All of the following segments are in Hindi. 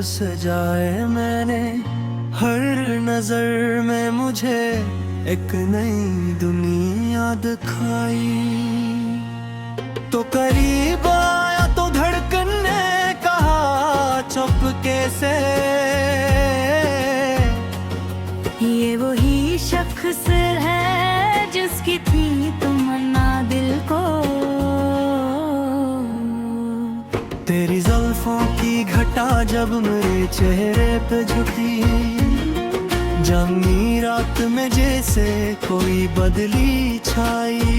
सजाए मैंने, हर नजर में मुझे एक नई दुनिया दिखाई। तो करीब आया तो धड़कन ने कहा चुपके से, ये वही शख्स है जिसकी थी तमन्ना दिल को। तेरी जुल्फों की घटा जब मेरे चेहरे पे झुकी, जामी रात में जैसे कोई बदली छाई।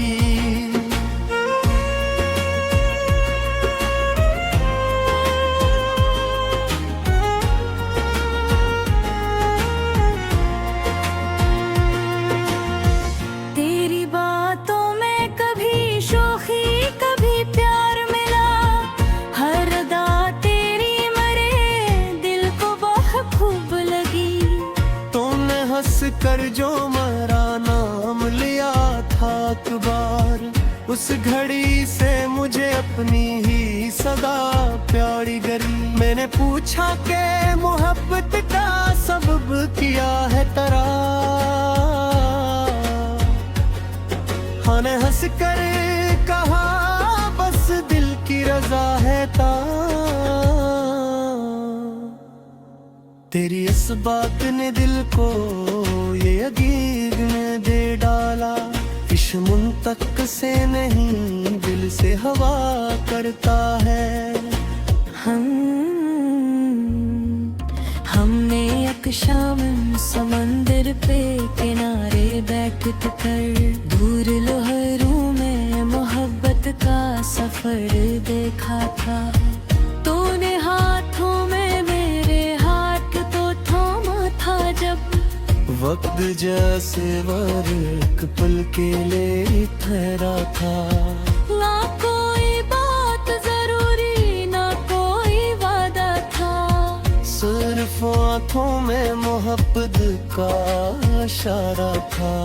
तेरी बातों में कभी शोखी कभी प्यार मिला, हर अदा तेरी मरे दिल को बहुत खूब लगी। तूने हंस कर जो मेरा नाम लिया था अखबार, उस घड़ी से मुझे अपनी ही सदा प्यारी गरी। मैंने पूछा कि मोहब्बत का सबब किया है तेरा, हाँ ने हंस कर कहा बस दिल की रजा है ता। तेरी इस बात ने दिल को ये यकीन में दे डाला, इश्क मुंतक से नहीं दिल से हवा करता है। हमने एक शाम समंदर पे किनारे बैठ कर दूर लहरों में मोहब्बत का सफर देखा था। तूने हाथों में मेरे हाथ तो थामा था जब, वक्त जैसे एक पल के लिए ठहरा था। ना कोई बात जरूरी ना कोई वादा था, सिर्फ आँखों में मोहब्बत का इशारा था।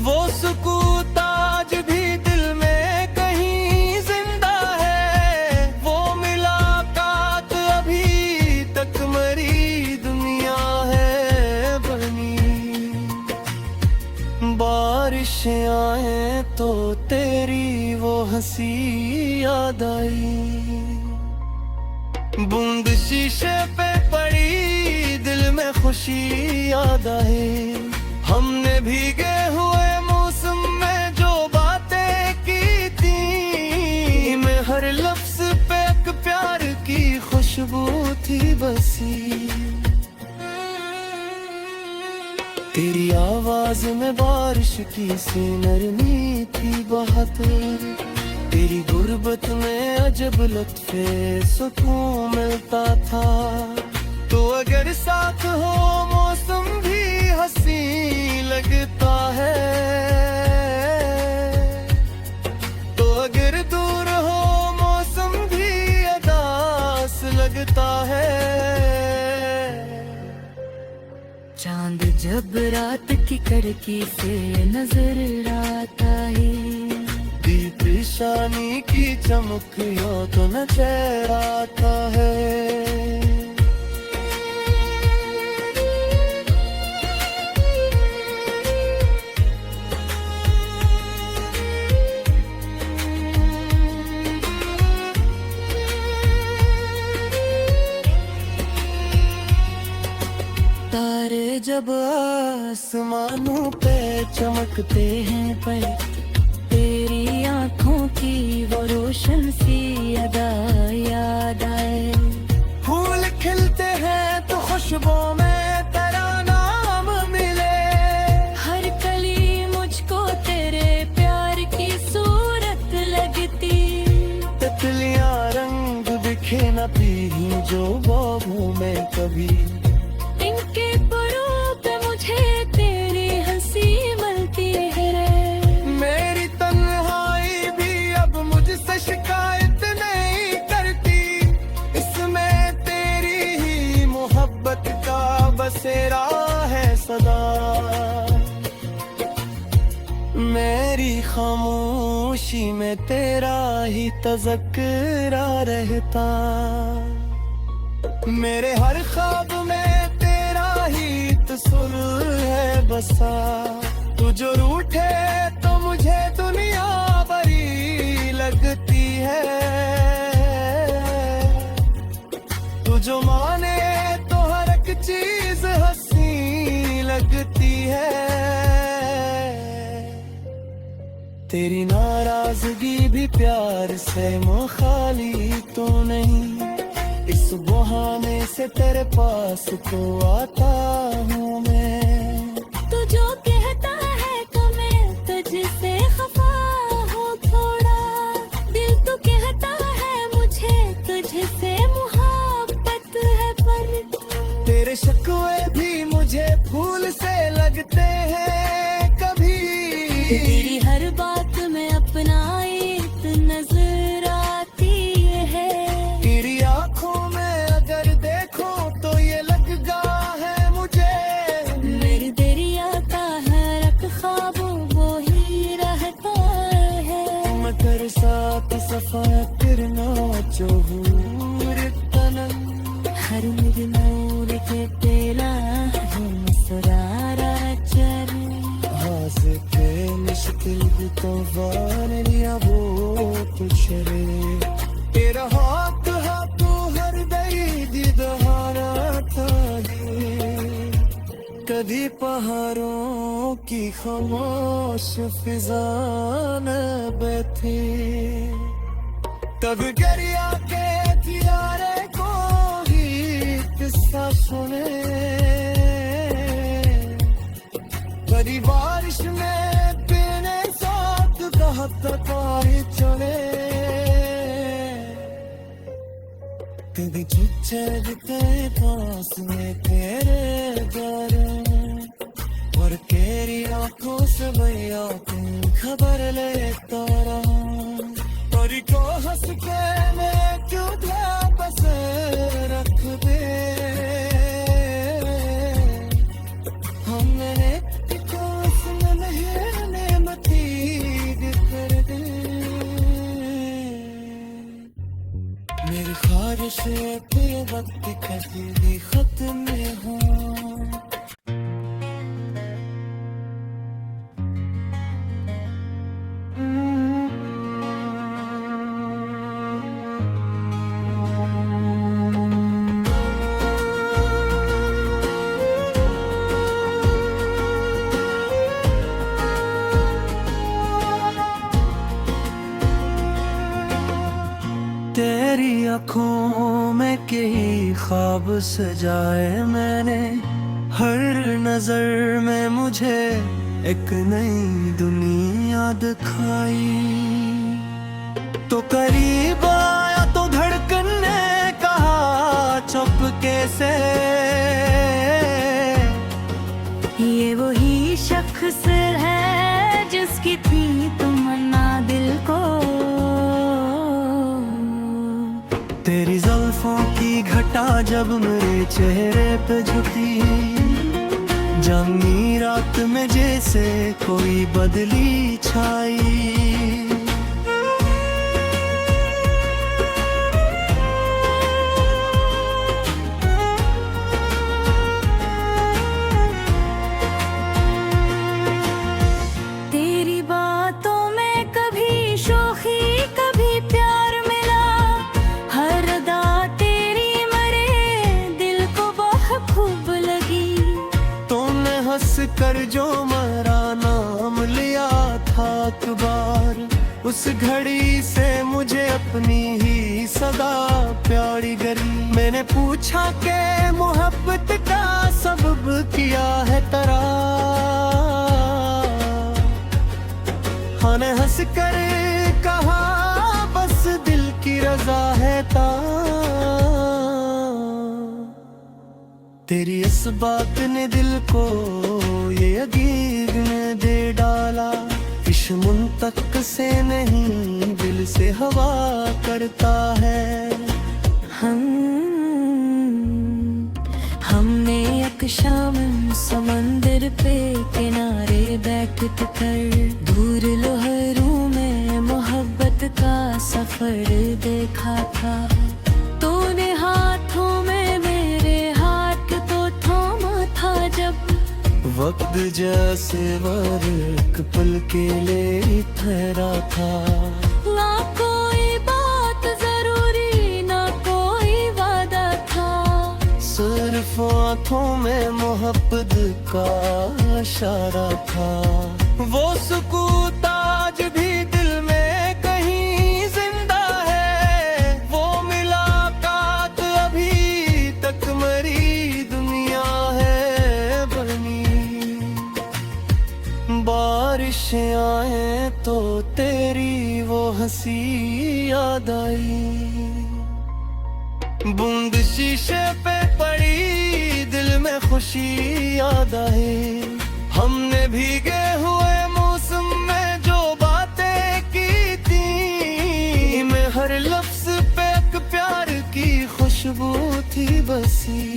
वो सुकून आज भी दिल में कहीं जिंदा है, वो मुलाकात अभी तक मरी दुनिया है बनी। बारिश आए तो तेरी वो हंसी याद आई, बूंद शीशे पे पड़ी दिल में खुशी याद आई। हमने भीगे हुए मौसम में जो बातें की थी, मैं हर लफ्ज पे एक प्यार की खुशबू थी बसी। तेरी आवाज में बारिश की सी नरमी थी बहुत, तेरी गुर्बत में अजब लुत्फ़े सुकून मिलता था। तो अगर साथ हो मौसम भी हंसी लगता है, तो अगर दूर हो मौसम भी अदास लगता है। चांद जब रात की कड़की से नजर आता है, दीप शानी की चमक यो तो न चेहराता है। तारे जब आसमानों पे चमकते हैं पर, तेरी आँखों की वो रोशन सी अदा याद आए। फूल खिलते हैं तो खुशबू में तेरा नाम मिले, हर कली मुझको तेरे प्यार की सूरत लगती। तितलियां रंग दिखे न पी जो बागों में कभी, इनके परों पे मुझे तेरी हंसी मिलती है रे। मेरी तन्हाई भी अब मुझसे शिकायत नहीं करती, इसमें तेरी ही मोहब्बत का बसेरा है सदा। मेरी खामोशी में तेरा ही तज़किरा रहता। मेरे हर ख्वाब में तेरा ही तस्वीर है बसा। तू जो रूठे तो मुझे दुनिया बड़ी लगती है, तू जो माने तो हर एक चीज हंसी लगती है। तेरी नाराजगी भी प्यार से मुखाली तो नहीं, इस बहाने से तेरे पास तो आता हूँ मैं। तू जो कहता है तो मैं तुझसे खफा हूँ थोड़ा, दिल तो कहता है मुझे तुझसे मुहब्बत है, पर तेरे शिकवे भी मुझे फूल से लगते हैं कभी। तेरी हर बात में अपनाइत नजर आती है, तेरी आंखों में अगर देखो तो ये लगता है मुझे, मेरी दरिया का हर एक ख्वाब वो ही रहता है। मैं तेरे साथ सफाया करना जोहूर तनम, हर मेरे नूर के तेला मुस्कुरारा चल, हाथ के मुश्किल तो वार लिया वो तुझे। तेरा हाथ हाथों हर दर्द दहाना था ये, कभी पहाड़ों की खामोश फिजा न बैठी, तब गरिया के किनारे को ही किस्सा सुने। बड़ी बारिश में पीने साथ कहता ही चले, कभी चुच्चे पास में तेरे घर, और तेरी आंखों से भैया तुम खबर लेता रहा। परी को हंस के मैं क्यों बस रख दे, हमने मेरी ख्वाहिश के वक्त कभी खत्म हो। तेरी आँखों में कई ख्वाब सजाए मैंने, हर नजर में मुझे एक नई दुनिया दिखाई। तो करीब आया तो धड़कन ने कहा चुपके से, ये वही शख्स है जिसकी थी तमन्ना दिल को। तेरी जुल्फों की घटा जब मेरे चेहरे पे झुकी, जानी रात में जैसे कोई बदली छाई। तेरी बातों में कभी शोखी कभी प्यार मिला, हर अदा तेरी मरे दिल को बहुत खूब लगी। तूने हंस कर जो मेरा नाम लिया था अखबार, उस घड़ी से मुझे अपनी ही सदा प्यारी गरी। मैंने पूछा कि मोहब्बत का सबब किया है तेरा, हाँ ने हंस कर कहा बस दिल की रजा है ता। तेरी इस बात ने दिल को ये यकीन ने दे डाला, इश्क मुंतक से नहीं दिल से हवा करता है। हमने एक शाम समंदर पे किनारे बैठ कर दूर लहरों में मोहब्बत का सफर देखा था। तूने हाथों में वक्त जैसे वर एक पल के लिए ठहरा था। ना कोई बात जरूरी ना कोई वादा था, सिर्फ आंखों में मोहब्बत का इशारा था। वो सुकून आज भी दिल में कहीं जिंदा है, वो मुलाकात अभी तक मरी दुनिया है बनी। बारिशें आए तो तेरी वो हंसी याद आई, बूंद शीशे पे पड़ी दिल में खुशी याद आई। हमने भीगे हुए मौसम में जो बातें की थी, मैं हर लफ्ज पे एक प्यार की खुशबू थी बसी।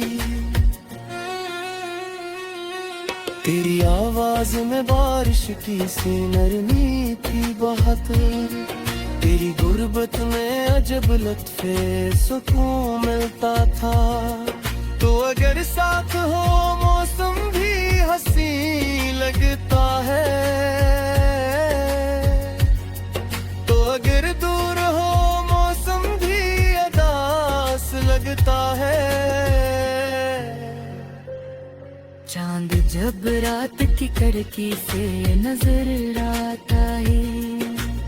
तेरी आवाज में बारिश की सी नरमी थी बहुत, तेरी गुर्बत में अजब लत्फे सुकून मिलता था। तो अगर साथ हो मौसम भी हंसी लगता है, तो अगर दूर हो मौसम भी अदास लगता है। चांद जब रात की कड़की से नजर आता है,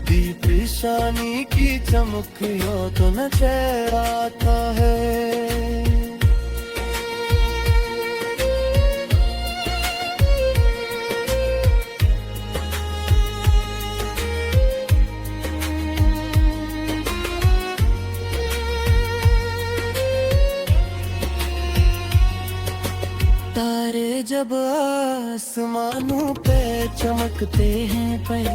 दीप शानी की चमक यो तो न चेहराता है। तारे जब आसमानों पे चमकते हैं पर,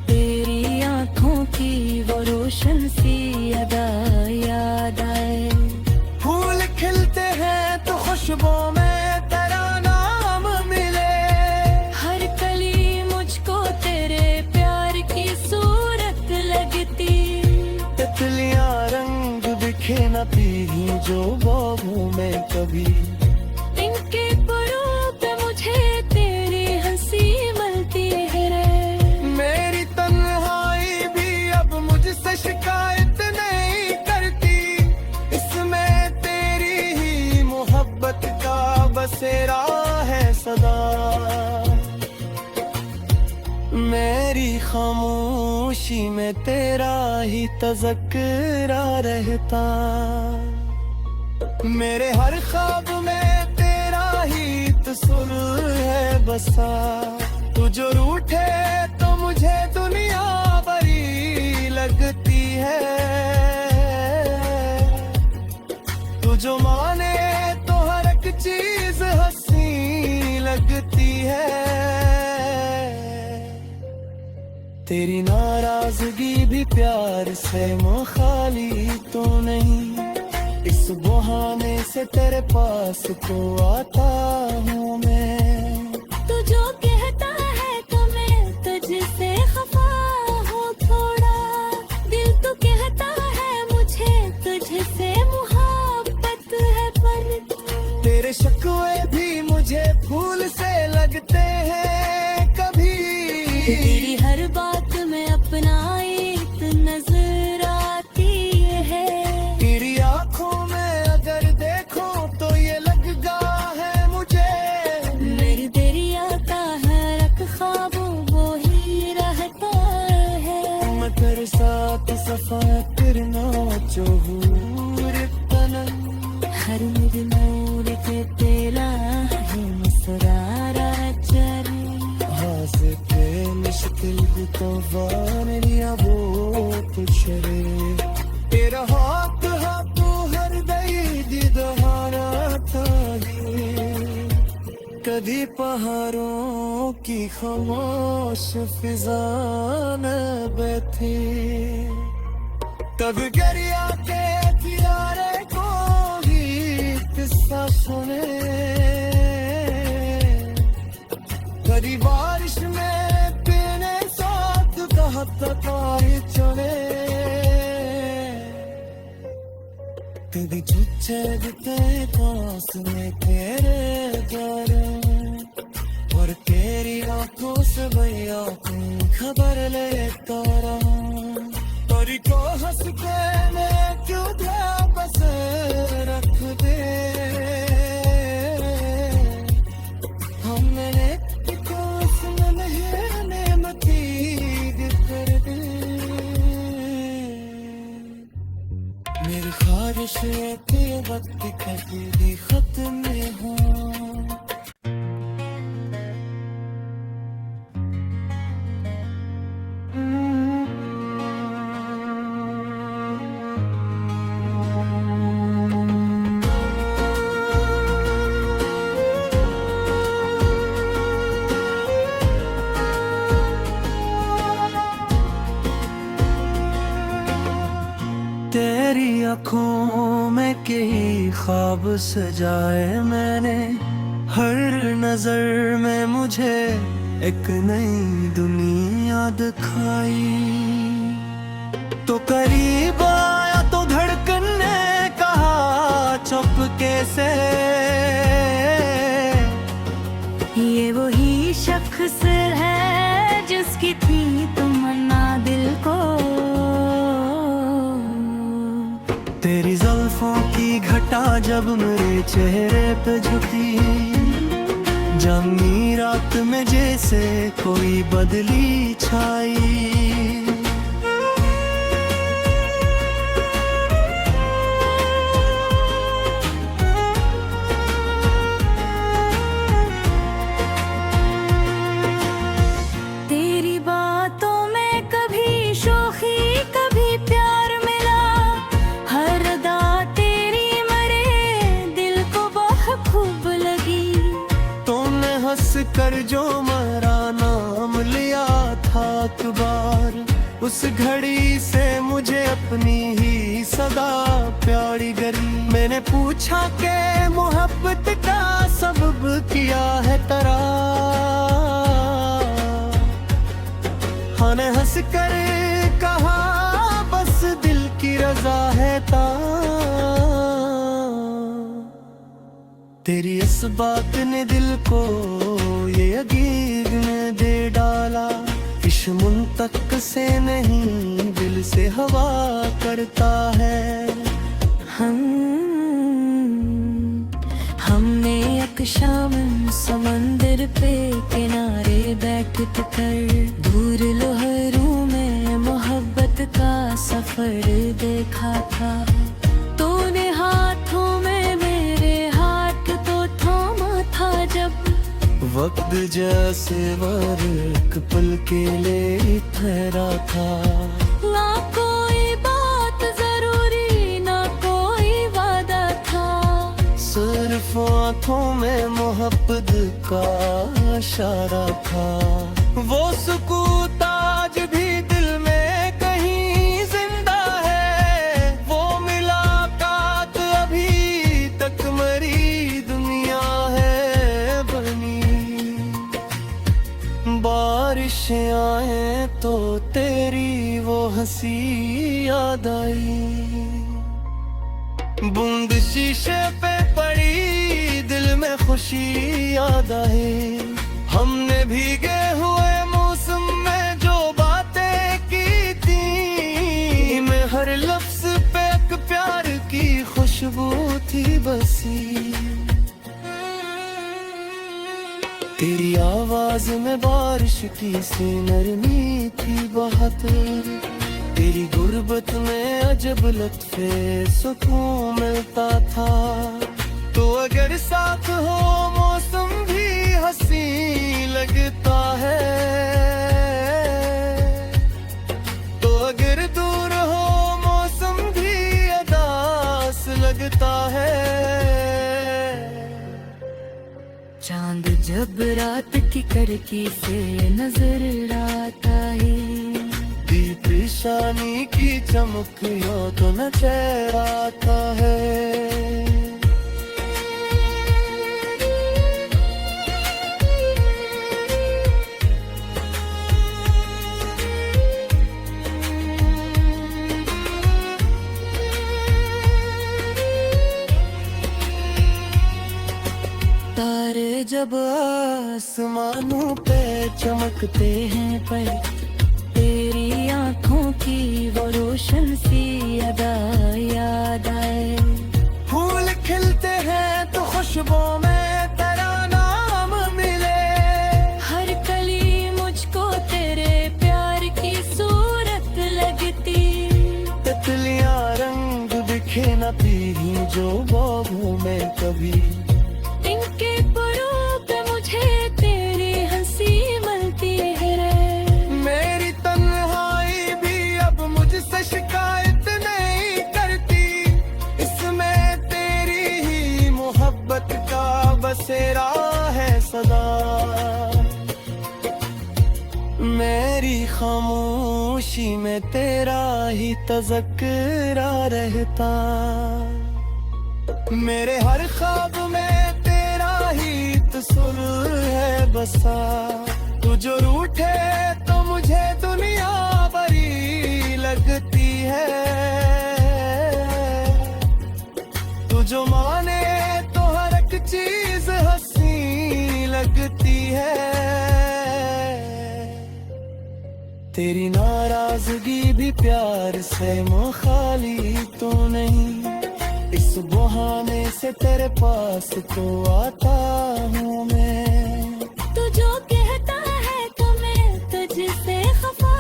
तेरी आंखों की वो रोशन सी अदा याद आए। फूल खिलते हैं तो खुशबू में तेरा नाम मिले, हर कली मुझको तेरे प्यार की सूरत लगती। तितलियां रंग दिखे न पी जो बागों में कभी, इनके परों पे मुझे तेरी हंसी मिलती है रे। मेरी तन्हाई भी अब मुझसे शिकायत नहीं करती, इसमें तेरी ही मोहब्बत का बसेरा है सदा। मेरी खामोशी में तेरा ही तज़किरा रहता, मेरे हर ख्वाब में तेरा ही तस्वीर है बसा। तू जो रूठे तो मुझे दुनिया बड़ी लगती है, तू जो माने तो हर एक चीज हंसी लगती है। तेरी नाराजगी भी प्यार से मुखाली तो नहीं, इस बहाने से तेरे पास तो आता हूँ मैं। तू जो कहता है तो मैं तुझसे खफा हूँ थोड़ा, दिल तो कहता है मुझे तुझसे मुहब्बत है पर। तेरे शिकवे भी मुझे फूल से लगते हैं कभी, तेरी हर बात में अपनाइत नजर आती है। तेरी आंखों में अगर देखो तो ये लगता है मुझे, मेरी दरिया का हर एक ख्वाब वो ही रहता है। मैं तेरे साथ सफा करना जोहूर तनम, हर नूर के तेरा है मुस्कुरारा चेहरा। हंसते मुश्किल तो वार लिया वो तुझे, तेरा हाथ हाथों हर दई दीदारा था ये। कभी पहाड़ों की खामोश फिजा में बैठे, कभी दरिया के किनारे को ही किस्सा सुने, कभी बारिश में पीने साथ कहता चले। कभी चुच्चे दिते कास में तेरे द्वारे, भैया तुम खबर लेता रहा, परी को हंस के मैं क्यों था बस रख दे, हमने को उसमें नेमती कर दे, मेरी ख्वाहिश के वक्त कभी खत्म हो। तेरी आँखों में कई ख्वाब सजाए मैंने, हर नजर में मुझे एक नई दुनिया दिखाई, तो करीब आया तो धड़कन ने कहा चुपके से, ये वही शख्स है जिसकी थी तमन्ना दिल को, तेरी जुल्फों की घटा जब मेरे चेहरे पे झुकी, जामी रात में जैसे कोई बदली छाई, तेरी बातों में कभी शोखी कभी प्यार मिला, हर अदा तेरी मरे दिल को बहुत खूब लगी, तूने हंस कर जो मेरा नाम लिया था अखबार, उस घड़ी से मुझे अपनी ही सदा प्यारी गरी, मैंने पूछा के मोहब्बत का सबब किया है तेरा, हाँ ने हंस कर कहा बस दिल की रजा है ता, तेरी इस बात ने दिल को ये यकीन में दे डाला, इश्क तक से नहीं दिल से हवा करता है, हमने एक शाम समंदर पे किनारे बैठ कर दूर लहरों में मोहब्बत का सफर देखा था, तूने हाथों में मेरे हाथ तो थामा था जब, वक्त जैसे वर्क पल के लिए ठहरा था, ना कोई बात जरूरी ना कोई वादा था, सिर्फ आँखों में मोहब्बत का इशारा था, वो सुकून आज भी दिल में कहीं जिंदा है, वो मुलाकात अभी तक मरी दुनिया है बनी, बारिश आए तो तेरी वो हंसी याद आई, बूंद शीशे पे पड़ी दिल में खुशी याद आए, हमने भीगे हुए मौसम में जो बातें की थी, मैं हर लफ्ज पे एक प्यार की खुशबू थी बसी, तेरी आवाज में बारिश की सी नरमी थी बहुत, तेरी गुर्बत में अजब लत्फे सुकून मिलता था, तो अगर साथ हो मौसम भी हंसी लगता है, तो अगर दूर हो मौसम भी अदास लगता है, चांद जब रात की कड़की से नजर आता है, दीप शानी की चमक तो नजर आता है, तारे जब आसमानों पे चमकते हैं पर तेरी आंखों की वो रोशन सी अदा याद आए। फूल खिलते हैं तो खुशबू में तेरा नाम मिले। हर कली मुझको तेरे प्यार की सूरत लगती। तितलियां रंग दिखे न पीही जो बागों में कभी। इनके परों पे मुझे तेरी हंसी मिलती है रे। मेरी तन्हाई भी अब मुझसे शिकायत नहीं करती। इसमें तेरी ही मोहब्बत का बसेरा है सदा। मेरी खामोशी में तेरा ही तज़किरा रहता। मेरे हर ख्वाब में तेरा ही तस्वीर है बसा। तू जो रूठे तो मुझे दुनिया बड़ी लगती है। तू जो माने तो हर एक चीज हंसी लगती है। तेरी नाराजगी भी प्यार से मुखाली तो नहीं। इस बहाने से तेरे पास तो आता हूँ मैं। तू जो कहता है तो मैं तुझसे खफा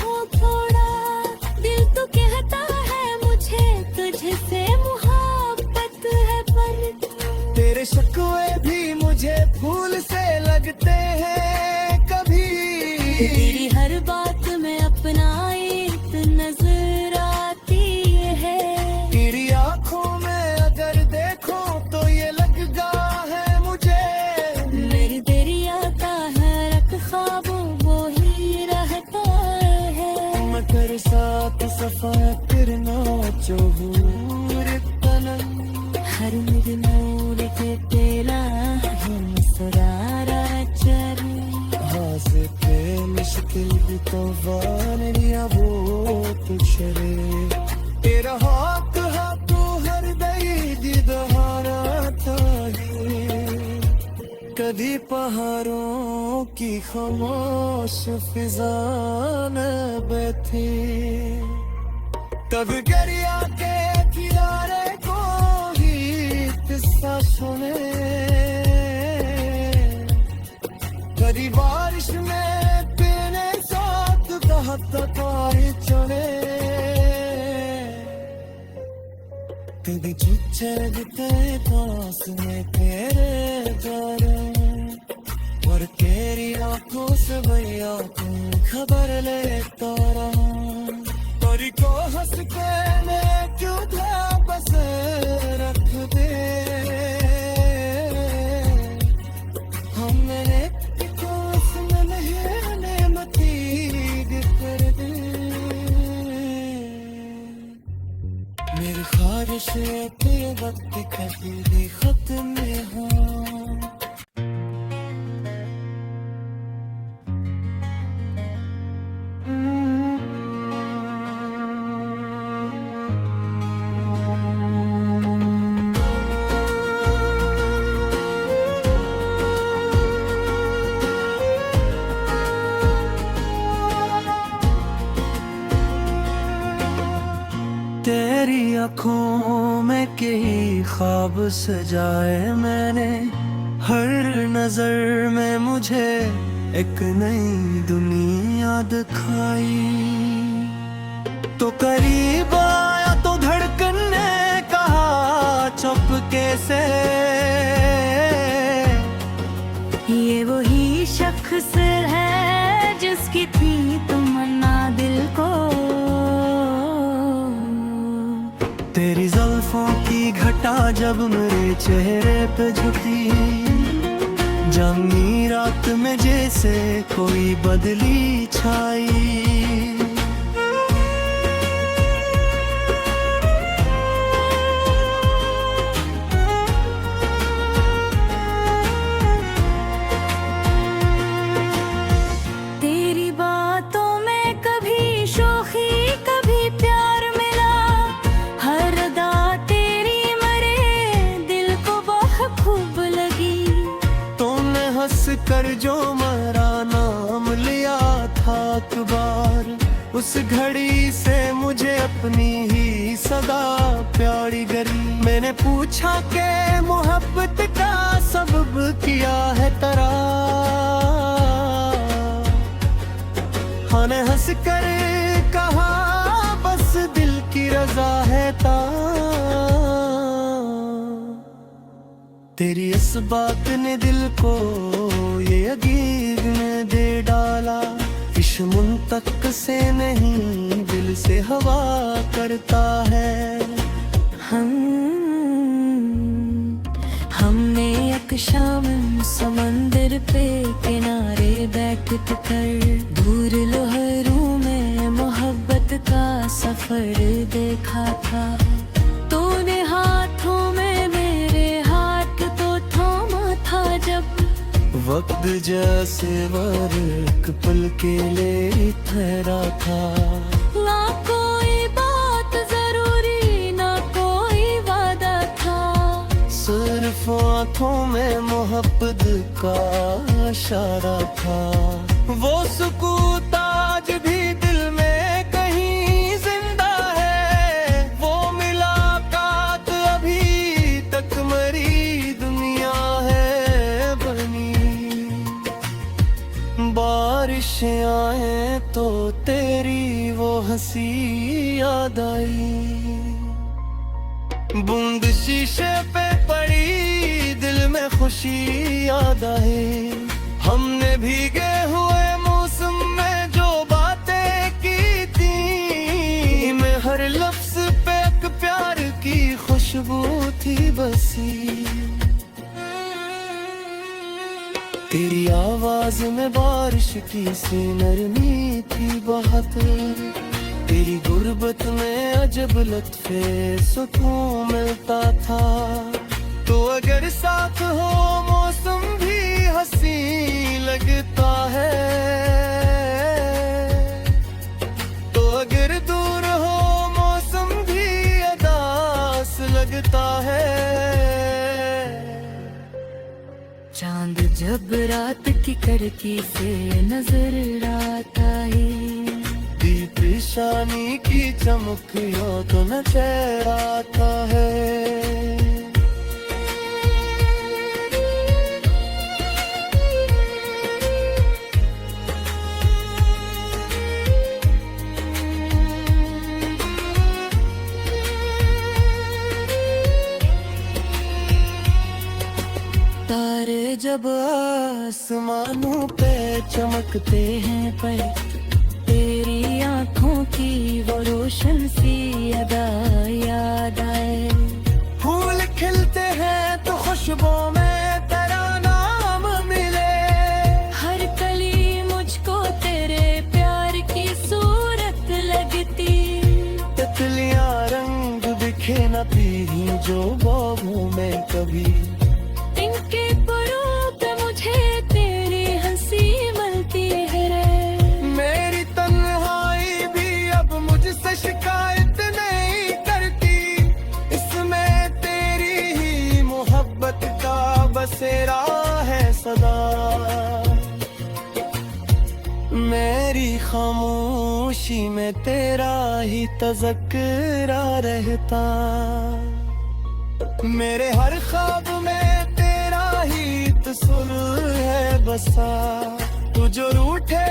हूँ थोड़ा। दिल तो कहता है मुझे तुझसे मुहब्बत है पर तेरे शिकवे भी मुझे फूल से लगते हैं कभी। तेरी हर बात में अपना एक नजर आती है। तेरी आंखों में अगर देखो तो ये लगता है मुझे। मेरी दरिया का हर एक ख्वाब वो ही रहता है। मैं तेरे साथ सफर करना चहूर तनम। हर निर्मूल के तेरा है मुस्कुरारा चेहरा। हाथ पे मुश्किल भी तो वान लिया वो तुझे रे। तेरा हाथ हाथों हर दई दीदारा था ये। कभी पहाड़ों की खामोश फिजा में बैठी। कभी दरिया के किनारे को ही किस्सा सुने। कभी बारिश में पीने साथ कहता तारे चढ़े। कभी चुच्चे लगते पास में तेरे जारे। और तेरी आंखों से भैया तू खबर लेता रहा। परी को हंस के मैं क्यों था बस रख दे। हमने मेरी ख्वाहिश है कि वक्त कभी खत्म हो। तेरी आँखों में कई ख्वाब सजाए मैंने। हर नजर में मुझे एक नई दुनिया दिखाई। तो करीब आया तो धड़कन ने कहा चुपके से। ये वही शख्स है जिसकी थी तमन्ना दिल को। तेरी जुल्फों की घटा जब मेरे चेहरे पे झुकी। जामी रात में जैसे कोई बदली छाई। तेरी बातों में कभी शोखी कभी प्यार मिला। हर अदा तेरी मरे दिल को बहुत खूब लगी। तूने हंस कर जो मरा नाम लिया था अखबार, उस घड़ी से मुझे अपनी ही सदा प्यारी गरी। मैंने पूछा कि मोहब्बत का सबब क्या है तेरा, हाँ ने हंस कर कहा बस दिल की रजा है ता। तेरी इस बात ने दिल को ये यकीन में दे डाला, इश्क मुंतक से नहीं दिल से हवा करता है। हमने एक शाम समंदर पे किनारे बैठ कर दूर लहरों में मोहब्बत का सफर देखा था। तूने हाथों में मेरे हाथ तो थामा था जब वक्त जैसे वर एक पल के लिए ठहरा था। ना कोई बात जरूरी ना कोई वादा था, सिर्फ आँखों में मोहब्बत का इशारा था। वो सुकून आज भी दिल में कहीं जिंदा है, वो मुलाकात अभी तक मरी दुनिया है बनी। बारिश आए तो तेरी वो हंसी याद आई, बूंद शीशे पे पड़ी दिल में खुशी याद आई। हमने भीगे हुए मौसम में जो बातें की थी, मैं हर लफ्ज पे एक प्यार की खुशबू थी बसी। तेरी आवाज में बारिश की सी नरमी थी बहुत, तेरी गुर्बत में अजब लत्फे सुकून मिलता था। तो अगर साथ हो मौसम भी हंसी लगता है, तो अगर दूर हो मौसम भी अदास लगता है। चांद जब रात की कड़की से नजर आता है, पेशानी की चमक हो तो नजर आता है। तारे जब आसमानों पे चमकते हैं पर तेरी आंखों की वो रोशन सी अदा याद आए। फूल खिलते हैं तो खुशबू में तेरा नाम मिले, हर कली मुझको तेरे प्यार की सूरत लगती। तितलियां रंग बिखे न पी जो बागों में कभी, इनके परों पे मुझे तेरी हंसी मिलती है रे। मेरी तन्हाई भी अब मुझसे शिकायत नहीं करती, इसमें तेरी ही मोहब्बत का बसेरा है सदा। मेरी खामोशी में तेरा ही तज़किरा रहता, मेरे हर ख्वाब में तेरा ही तस्वीर है बसा। तू जो रूठे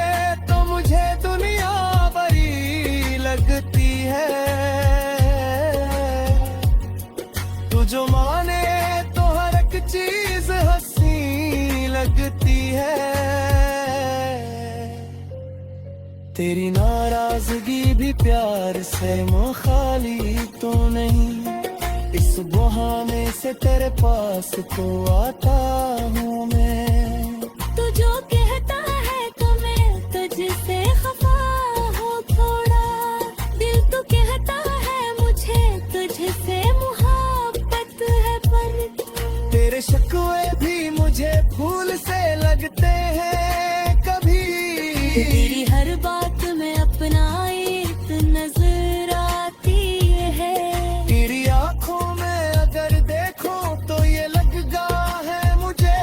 तो मुझे दुनिया बड़ी लगती है, तू जो माने तो हर एक चीज हंसी लगती है। तेरी नाराजगी भी प्यार से मुखाली तो नहीं, इस बहाने से तेरे पास तो आता हूँ मैं। तू जो कहता है तो मैं तुझसे खफा हूँ थोड़ा, दिल तो कहता है मुझे तुझसे मुहब्बत है पर तेरे शिकवे भी मुझे फूल से लगते हैं कभी। तेरी हर बात में अपनाइत नजर आती है, तेरी आंखों में अगर देखो तो ये लगता है मुझे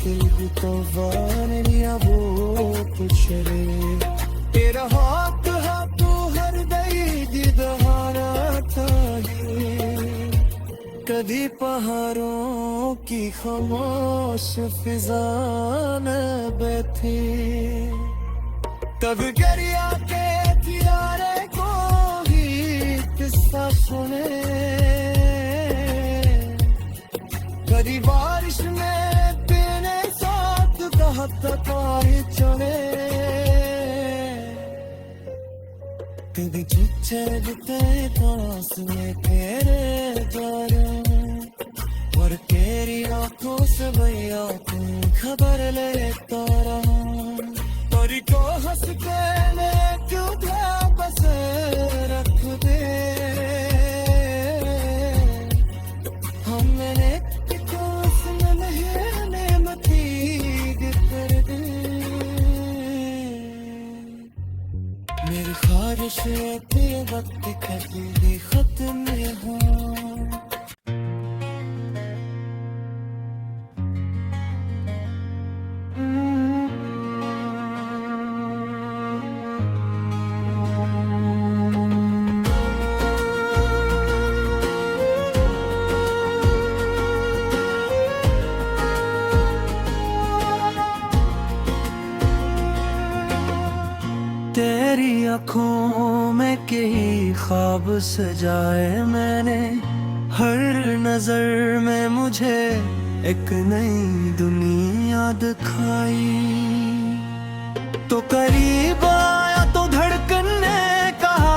दिल तूफान लिया वो कुछ रे तेरा हाथ हाथों हर दई दीदारा चाहिए कभी पहाड़ों की खामोश फिजा में बैठे कभी दरिया के किनारे को ही किस्सा सुने कभी बारिश में तेरे साथ कहत आए चले कभी चुच्चे पास में तेरे द्वारा और तेरी आंखों से भैया तुम खबर लेता रहा तोरी को हंस के मैं क्यों था बस रख दे हमने मेरी ख्वाहिश के वक्त कभी खत्म हो तेरी आँखों में कई ख्वाब सजाए मैंने हर नजर में मुझे एक नई दुनिया दिखाई तो करीब आया तो धड़कन ने कहा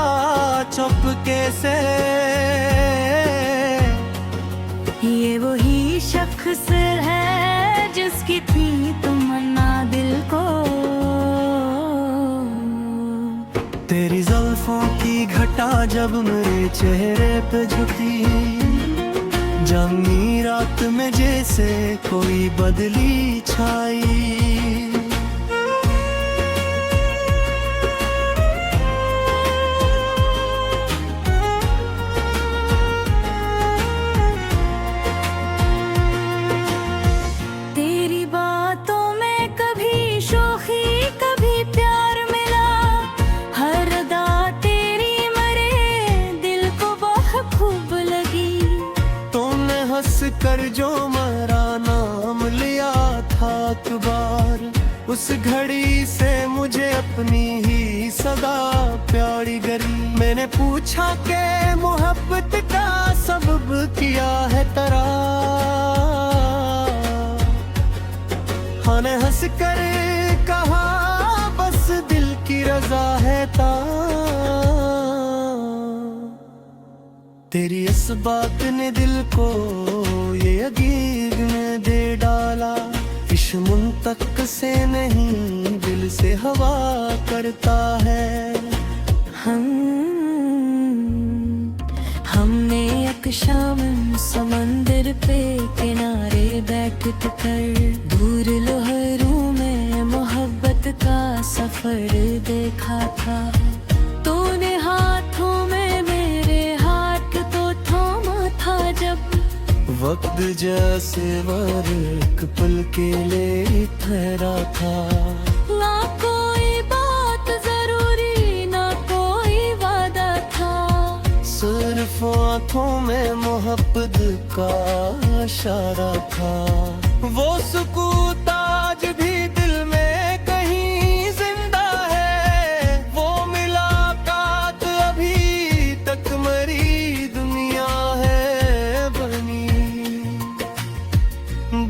चुपके से ये वही शख्स है जिसकी थी तमन्ना दिल को तेरी जुल्फों की घटा जब मेरे चेहरे पे झुकी जामी रात में जैसे कोई बदली छाई तेरी बातों में कभी शोखी कभी प्यार मिला हर अदा तेरी मरे दिल को बहुत खूब लगी तुमने हंस कर जो मेरा नाम लिया था अखबार उस घड़ी से मुझे अपनी ही सदा प्यारी गरी मैंने पूछा कि मोहब्बत का सबब किया है तरा हाँ ने हंस कर कहा बस दिल की रजा है ता तेरी इस बात ने दिल को ये यकीन में दे डाला इश्क मुंतक से नहीं दिल से हवा करता है हमने एक शाम समंदर पे किनारे बैठ कर दूर लहरों में मोहब्बत का सफर देखा था तूने हाथों में मेरे हाथ तो थामा था जब वक्त जैसे एक पल के लिए ठहरा था ना कोई बात जरूरी ना कोई वादा था सिर्फ आंखों में मोहब्बत का इशारा था वो सुकून आज भी दिल में कहीं जिंदा है वो मुलाकात अभी तक मरी दुनिया है बनी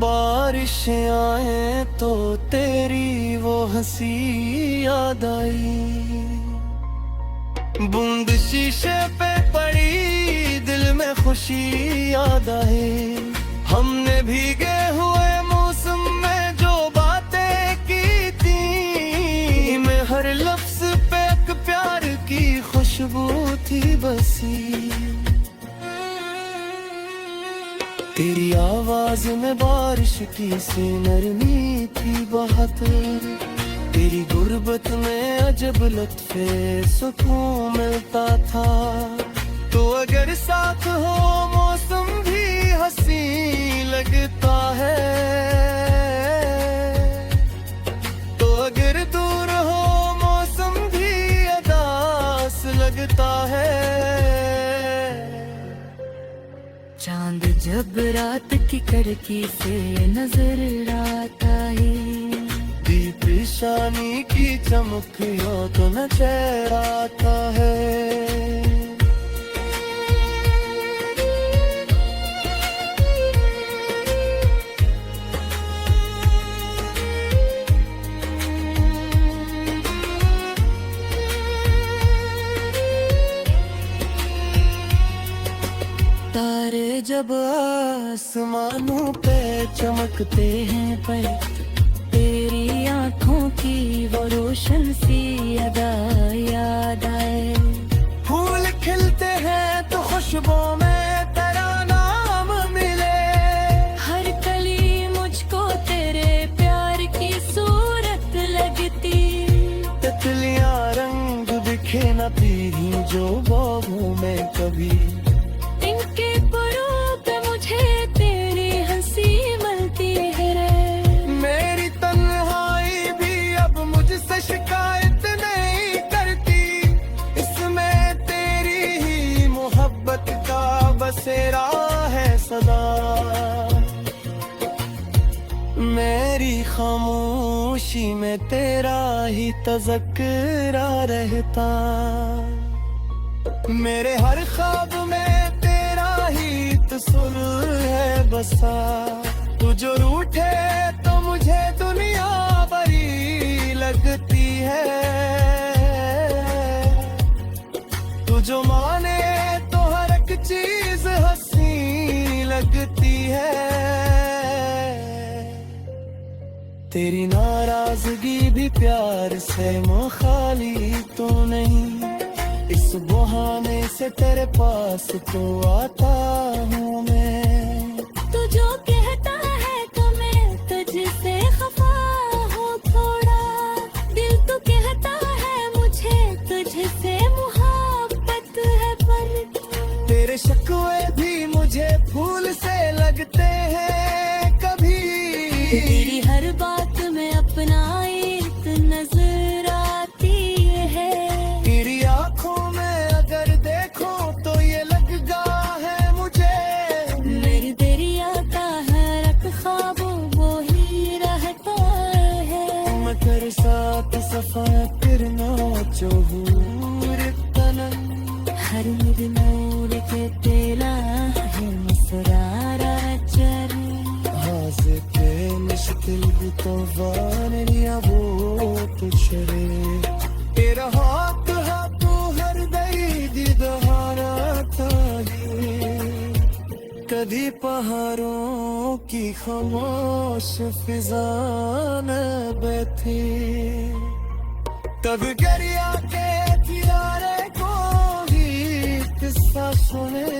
बारिश आए तो तेरी वो हंसी याद आई बूंद शीशे पे पड़ी दिल में खुशी याद आए हमने भीगे हुए मौसम में जो बातें की थी मैं हर लफ्ज पे एक प्यार की खुशबू थी बसी तेरी आवाज में बारिश की सी नरमी थी बहुत तेरी गुर्बत में अजब लुत्फे सुकून मिलता था तो अगर साथ हो मौसम भी हंसी लगता है जब रात की कड़की से नजर आता है, दीप शानी की चमक यो तो न चेहराता है। तारे जब आसमानों पे चमकते हैं पर तेरी आंखों की वो रोशन सी अदा याद आए। फूल खिलते हैं तो खुशबू में तेरा नाम मिले, हर कली मुझको तेरे प्यार की सूरत लगती। तितलियां रंग दिखे न तेरी जो बाहों में कभी, इनके परों पे मुझे तेरी हंसी मिलती है रे। मेरी तन्हाई भी अब मुझसे शिकायत नहीं करती, इसमें तेरी ही मोहब्बत का बसेरा है सदा। मेरी खामोशी में तेरा ही तज़किरा रहता, मेरे हर ख्वाब में तेरा ही तस्वीर है बसा। तू जो रूठे तो मुझे दुनिया बड़ी लगती है, तू जो माने तो हर एक चीज हंसी लगती है। तेरी नाराजगी भी प्यार से मुखाली तो नहीं, इस बहाने से तेरे पास तो आता हूँ मैं। तू जो कहता है तो मैं तुझसे खफा हूँ थोड़ा, दिल तो कहता है मुझे तुझसे मुहब्बत है पर तेरे शिकवे भी मुझे फूल से लगते हैं कभी, तेरी हर बात में अपनाइत नजर आती है। तेरी आंखों में अगर देखो तो ये लगता है मुझे, मेरी दरिया का हर एक ख्वाब वो ही रहता है। मैं तेरे साथ सफा करना चहूर तनन, हर नूर के तेला है मुस्कुरारा चर। Hazreti मुश्किल तो वानिया वो तुझरे, तेरा हाथ हाथों हर दई दीदारा ताली। कभी पहाड़ों की खामोश फिजा न बैठी, तब गरिया के किनारे को ही किस्सा सुने।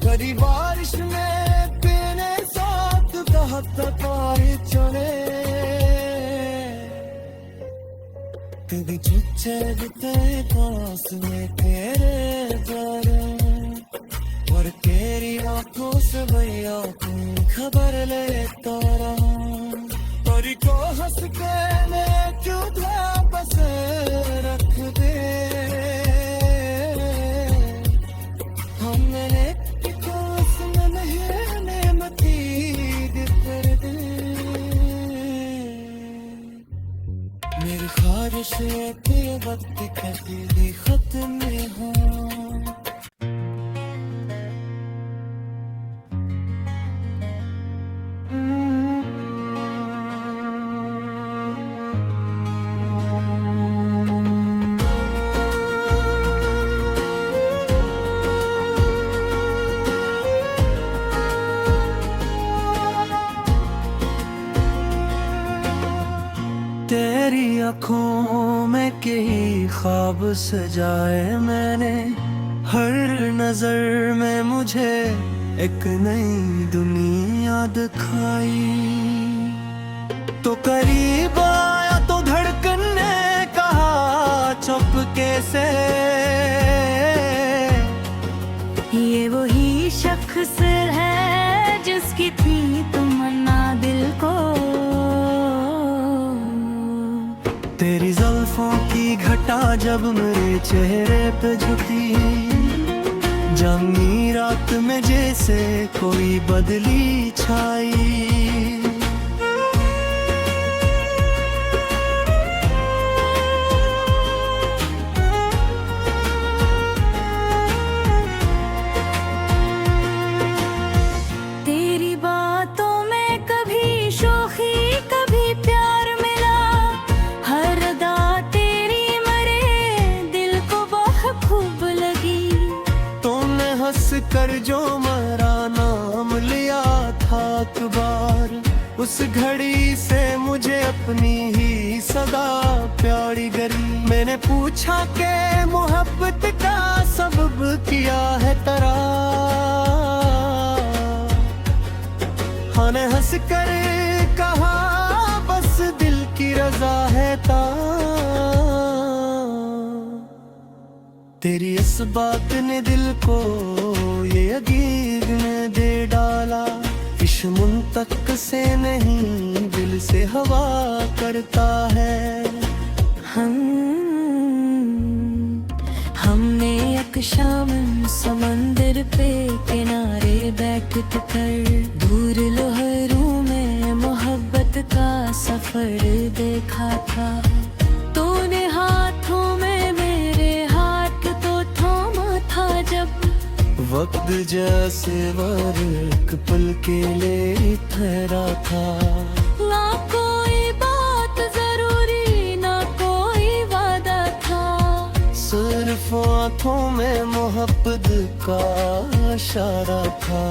कभी बारिश में पीने साथ कहत तारी चले, कभी चुच्चे बिते पास में तेरे जारे, और तेरी आंखों से भैया तू खबर लेता रहा। और को हंस के मैं जुदा बस रख दे, हमने मेरी ख्वाहिश है कि वक्त कभी खत्म हो। तेरी आँखों में कई ख्वाब सजाए मैंने, हर नजर में मुझे एक नई दुनिया दिखाई। तो करीब आया तो धड़कन ने कहा चुपके से, ये वही शख्स है जिसकी थी तमन्ना दिल को। तेरी जुल्फों की घटा जब मेरे चेहरे पे झुकी, जानी रात में जैसे कोई बदली छाई। तेरी बातों में कभी शोखी कभी प्यार मिला, हर अदा तेरी मरे दिल को बहुत खूब लगी। तूने हंस कर जो मेरा नाम लिया था अखबार, उस घड़ी से मुझे अपनी ही सदा प्यारी गरी। मैंने पूछा कि मोहब्बत का सबब किया है तेरा, हाँ ने हंस कर कहा बस दिल की रजा है ता। तेरी इस बात ने दिल को ये यकीन ने दे डाला, इश्क तक से नहीं दिल से हवा करता है। हमने एक शाम समंदर पे किनारे बैठ कर दूर लहरों में मोहब्बत का सफर देखा था। तूने हाथों में मेरे हाथ तो थामा था जब, वक्त जैसे एक पल के लिए ठहरा था। ना कोई बात जरूरी ना कोई वादा था, सिर्फ आँखों में मोहब्बत का इशारा था।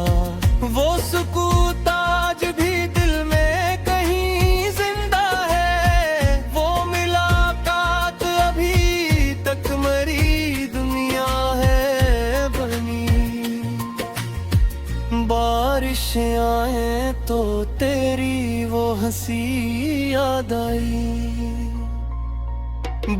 वो सुकून आज भी दिल में कहीं जिंदा है, वो मुलाकात अभी तक मरी दुनिया है बनी। बारिश आए तो तेरी वो हंसी याद आई,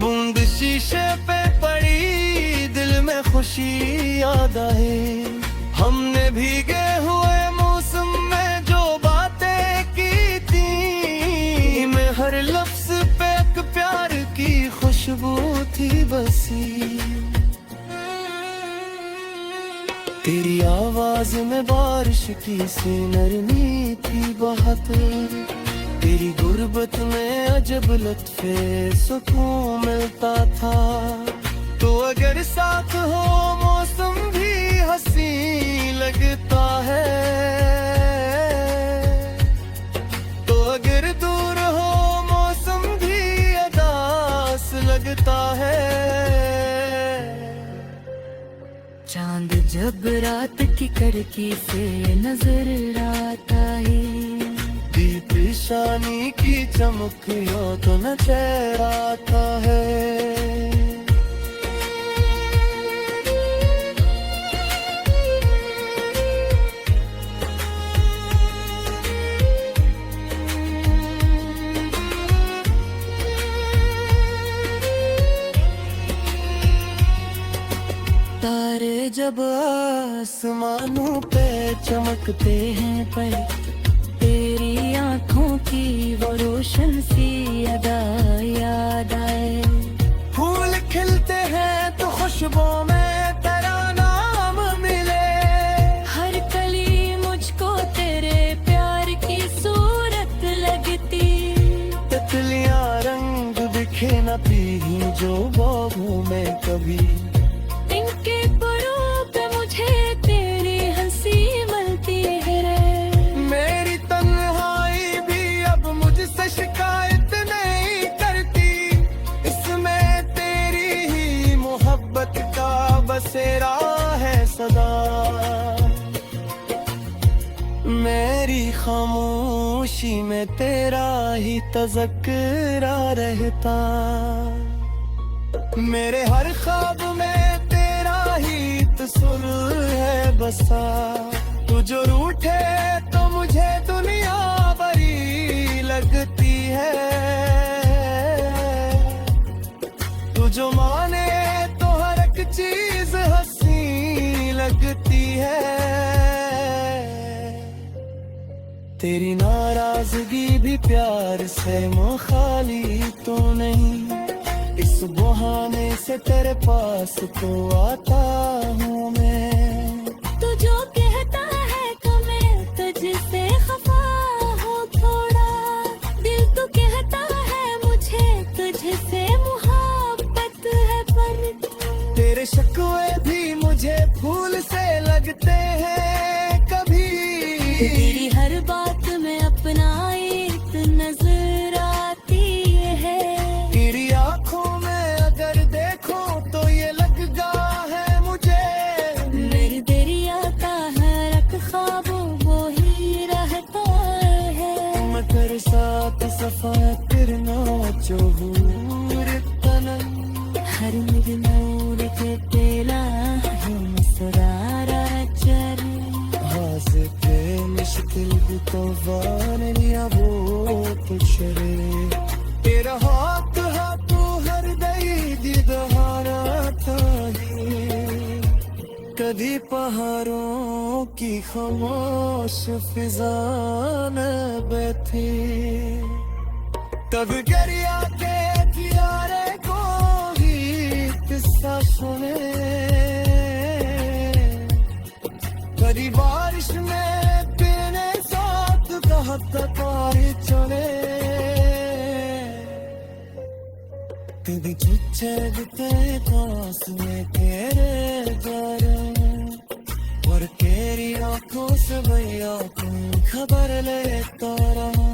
बूंद शीशे पे पड़ी दिल में खुशी याद आई। हमने भीगे हुए मौसम में जो बातें की थी, मैं हर लफ्ज पे एक प्यार की खुशबू थी बसी। तेरी आवाज में बारिश की सी नरमी थी बहुत, तेरी गुर्बत में अजब लत्फे सुकून मिलता था। तो अगर साथ हो मौसम भी हंसी लगता है, तो अगर दूर हो मौसम भी अदास लगता है। चांद जब रात की कड़की से नजर आता है, दीप शानी की चमक यो तो न चेहराता है। तारे जब आसमानों पे चमकते हैं पर, तेरी आँखों की वो रोशन सी अदा याद आए। फूल खिलते हैं तो खुशबू में तेरा नाम मिले, हर कली मुझको तेरे प्यार की सूरत लगती। तितलियां रंग दिखे न पी जो बागों में कभी, इनके परों पे मुझे तेरी हंसी मिलती है रे। मेरी तन्हाई भी अब मुझसे शिकायत नहीं करती, इसमें तेरी ही मोहब्बत का बसेरा है सदा। मेरी खामोशी में तेरा ही तज़किरा रहता, मेरे हर ख्वाब में तेरा ही तस्वीर है बसा। तू जो रूठे तो मुझे दुनिया बड़ी लगती है, तू जो माने तो हर एक चीज हंसी लगती है। तेरी नाराजगी भी प्यार से मुखाली तो नहीं, इस बहाने से तेरे पास तो आता हूँ मैं। तेरी हर बात में अपना एक नजर आती है। तेरी आंखों में अगर देखो तो ये लगता है मुझे मेरी दरिया का हर एक ख्वाब वो ही रहता है। मैं तेरे साथ सफा करना जोहूर तनम हर मिलनूर के तेला है मुस्कुरारा चेहरे। Hazreti müşkil bu tavane ya wo tuchre tera hath ha tu har dai didhara tha कभी पहाड़ों की खामोश फिजा में बैठे तब गरिया के किनारे को ही किस्सा सुने कभी बारिश में तेरे साथ कहत तारे चले तेरी चिच्चे तेरे पास में तेरे घर और तेरी आंखों से भैया तुम खबर लेता रहा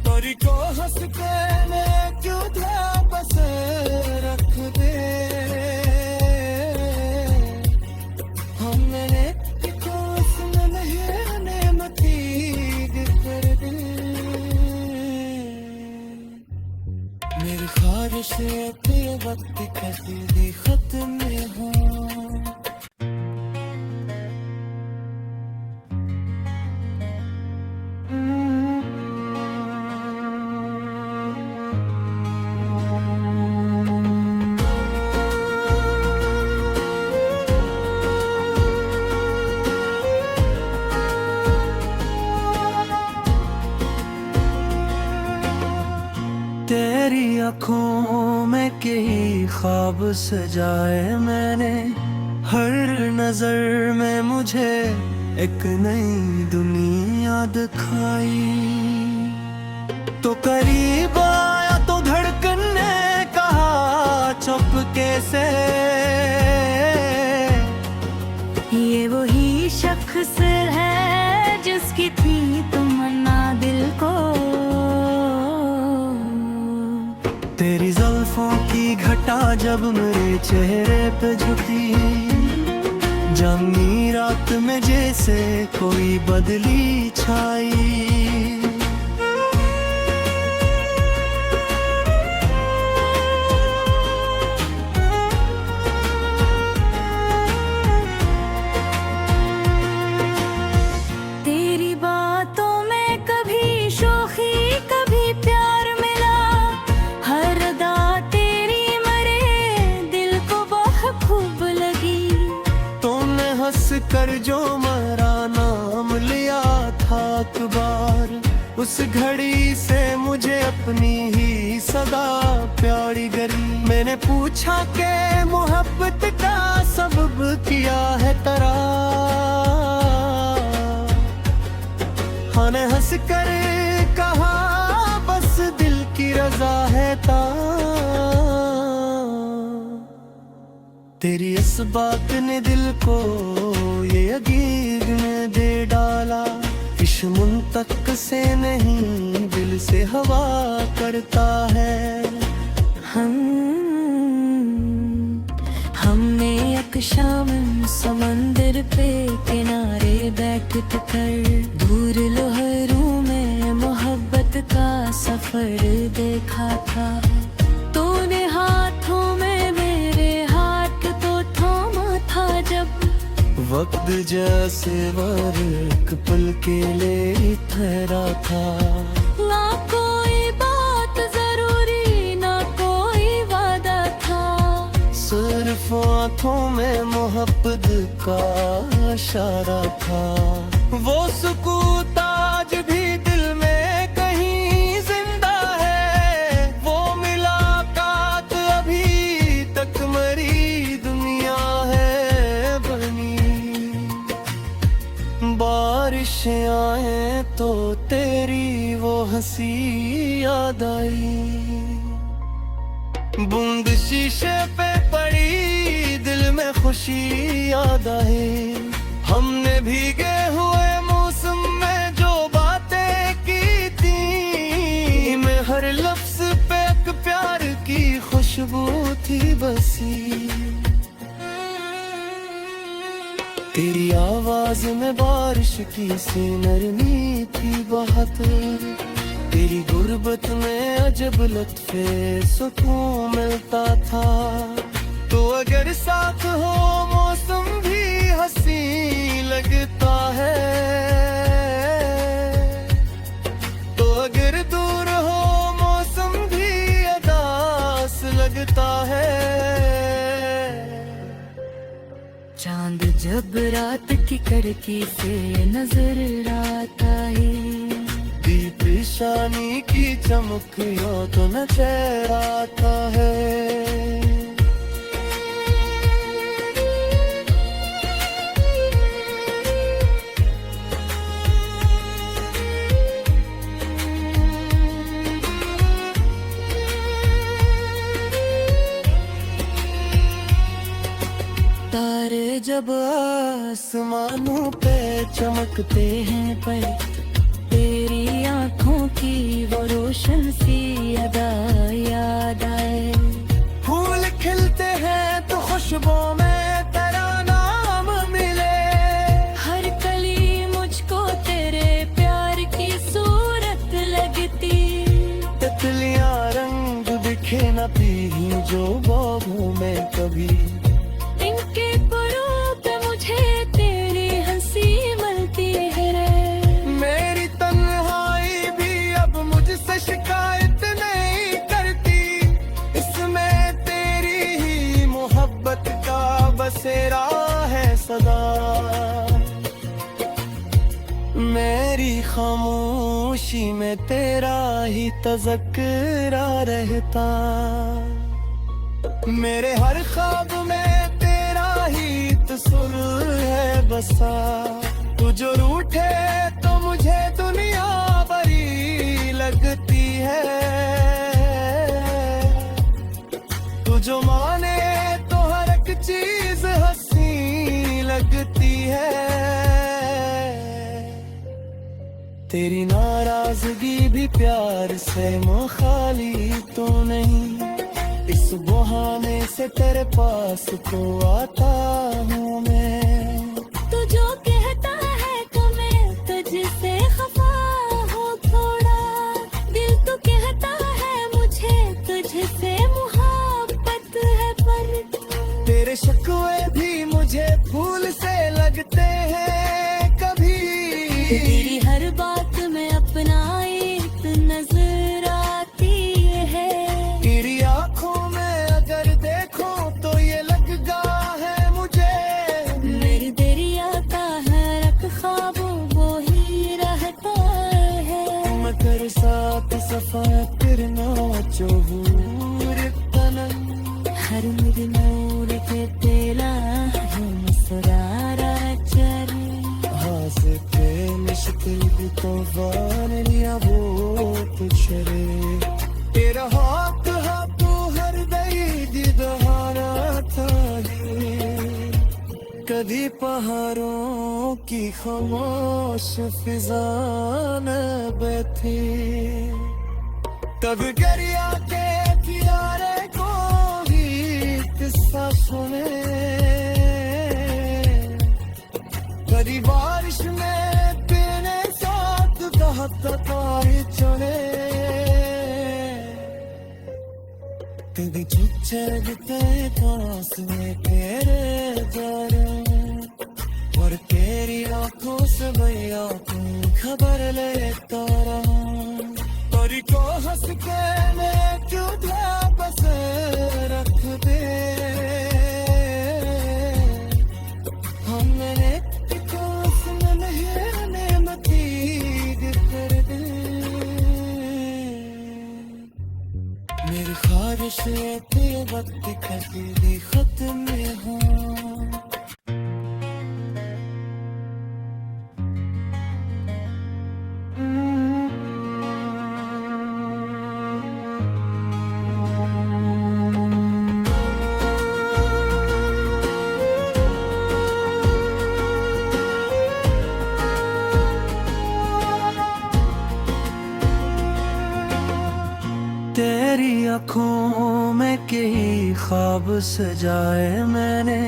तोरी को हंस के मैं क्यों था बस रख दे हमने मेरी ख्वाहिश तेरे वक्त कभी खत्म हो तेरी आँखों में कई ख्वाब सजाए मैंने हर नजर में मुझे एक नई दुनिया दिखाई तो करीब आया तो धड़कन ने कहा चुपके से ये वही शख्स है जिसकी थी तमन्ना दिल को। तेरी जुल्फों की घटा जब मेरे चेहरे पे झुकी जानी रात में जैसे कोई बदली छाई तेरी बातों में कभी शोखी कभी प्यार मिला हर अदा तेरी मरे दिल को बहुत खूब लगी। तूने हंस कर जो मेरा नाम लिया था अखबार उस घड़ी से मुझे अपनी ही सदा प्यारी गरी मैंने पूछा के मोहब्बत का सबब किया है तेरा हाँ ने हंस कर कहा बस दिल की रजा है ता तेरी इस बात ने दिल को ये यकीन में दे डाला इश्क मुंतक से नहीं दिल से हवा करता है। हमने एक शाम समंदर पे किनारे बैठ कर दूर लहरों में मोहब्बत का सफर देखा था। तूने हाथों में मेरे हाथ तो थामा था जब वक्त जैसे एक पल के लिए ठहरा था ना कोई बात जरूरी ना कोई वादा था सिर्फ आँखों में मोहब्बत का इशारा था वो सुकून आज भी दिल में कहीं जिंदा है वो मुलाकात अभी तक मरी दुनिया है बनी बारिश आए तो तेरी वो हंसी याद आई बूंद शीशे पे पड़ी दिल में खुशी याद आए हमने भीगे हुए मौसम बसी। तेरी आवाज में बारिश की सी नरमी थी बहुत, तेरी गुर्बत में अजब लुत्फे सुकून मिलता था। तो अगर साथ हो मौसम भी हंसी लगता है, तो अगर दूर हो मौसम भी अदास लगता है। चांद जब रात की कड़की से नजर आता है, दीप शानी की चमक यो तो नजर आता है। तारे जब आसमानों पे चमकते हैं पर तेरी आंखों की वो रोशन सी अदा याद आए। फूल खिलते हैं तो खुशबू में तेरा नाम मिले, हर कली मुझको तेरे प्यार की सूरत लगती। तितलियां रंग दिखे न पी जो बागों में कभी, इनके परों पे मुझे तेरी हंसी मिलती है रे। मेरी तन्हाई भी अब मुझसे शिकायत नहीं करती, इसमें तेरी ही मोहब्बत का बसेरा है सदा। मेरी खामोशी में तेरा ही तज़किरा रहता, मेरे हर ख्वाब में तेरा ही तस्वीर है बसा। तू जो रूठे तो मुझे दुनिया बड़ी लगती है, तू जो माने तो हर एक चीज हंसी लगती है। तेरी नाराजगी भी प्यार से मुखाली तो नहीं, इस बहाने से तेरे पास तो आता हूँ मैं। तू जो कहता है तो मैं तुझसे खफा हो थोड़ा, दिल तो कहता है मुझे तुझसे मुहब्बत है पर तेरे शिकवे भी मुझे फूल से लगते हैं कभी, तेरी हर बात में अपना एक नजर आती है। तेरी आंखों में अगर देखो तो ये लगता है मुझे, मेरी दरिया का हर एक ख्वाब वो ही रहता है। मगर साथ सफर करना चोहूर तनम, हर मेरे नूर के तेला मुस्कुरारा चले। हास के मुश्किल तूफान लिया वो तुझरे, तेरा हाथ हाथों हर दई दहाना था ये। कभी पहाड़ों की खामोश फिजान बैठी, कभी दरिया के किनारे को भी किस्सा सुने, कभी बारिश में तेरे साथ दहकते चले। कभी चुचलते पास में तेरे जरे, और तेरी आंखों से भैया तू खबर लेता रहा। परी को हंस के मैं क्यों बस रख दे, हमने मेरी ख्वाहिश है कि वक्त कभी खत्म हो। तेरी आँखों में कई ख्वाब सजाए मैंने,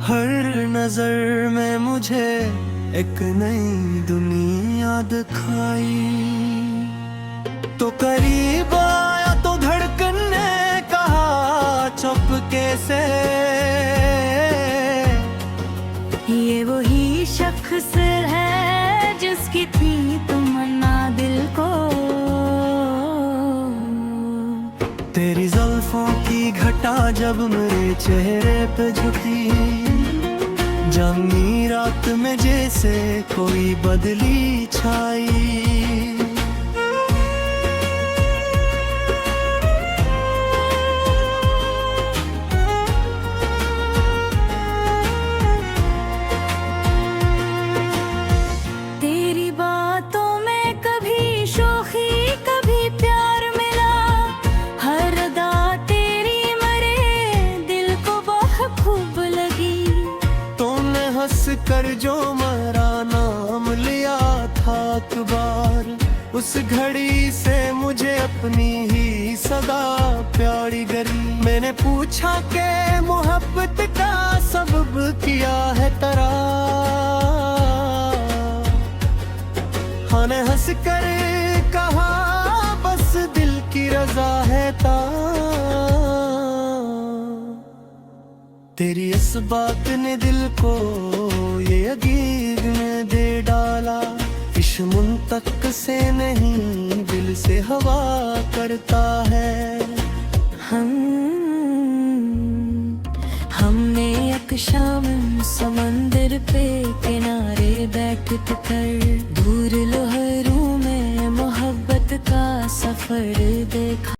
हर नजर में मुझे एक नई दुनिया दिखाई। तो करीब आया तो धड़कन ने कहा चुपके से, ये वही शख्स है जिसकी थी तमन्ना दिल को। तेरी जुल्फों की घटा जब मेरे चेहरे पे झुकी, जानी रात में जैसे कोई बदली छाई। तेरी बातों में कभी शोखी कभी प्यार मिला, हर अदा तेरी मरे दिल को बहुत खूब लगी। तूने हंस कर जो मेरा नाम लिया था अखबार, उस घड़ी से मुझे अपनी ही सदा प्यारी गरी। मैंने पूछा कि मोहब्बत का सबब किया है तेरा, हाँ ने हंस कर कहा बस दिल की रजा है ता। तेरी इस बात ने दिल को ये यकीन में दे डाला, इश्क तक से नहीं दिल से हवा करता है। हमने एक शाम समंदर पे किनारे बैठ कर दूर लहरों में मोहब्बत का सफर देखा।